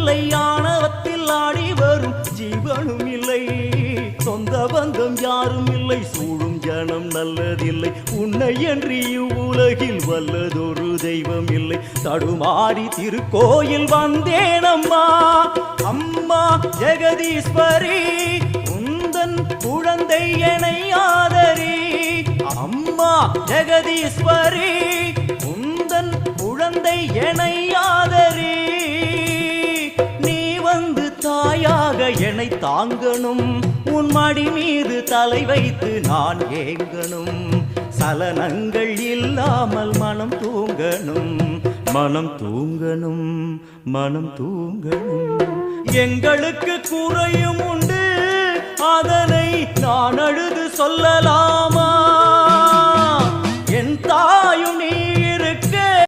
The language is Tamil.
இல்லை, ஆணவத்தில் ஆடி வரும் ஜீவனும் இல்லை. சொந்த பந்தம் யாரும் இல்லை, சூழும் ஜனம் நல்லதில்லை. உன்னை என்று இவ்வுலகில் வல்லதொரு தெய்வம் இல்லை. தடுமாறி திருக்கோயில் வந்தேன் அம்மா, அம்மா ஜெகதீஸ்வரி, உந்தன் குழந்தை என்னை ஆதரி. அம்மா ஜெகதீஸ்வரி, உந்தன் குழந்தை என்னை ஆதரி. நீ வந்து தாயாக என்னை தாங்கணும், உன் மடி மீது தலை வைத்து நான் ஏங்கணும். சலனங்கள் இல்லாமல் மனம் தூங்கணும், மனம் தூங்கணும், மனம் தூங்கணும். எங்களுக்கு குறையும் உண்டு, அதனை நான் அழுது சொல்லலாமா?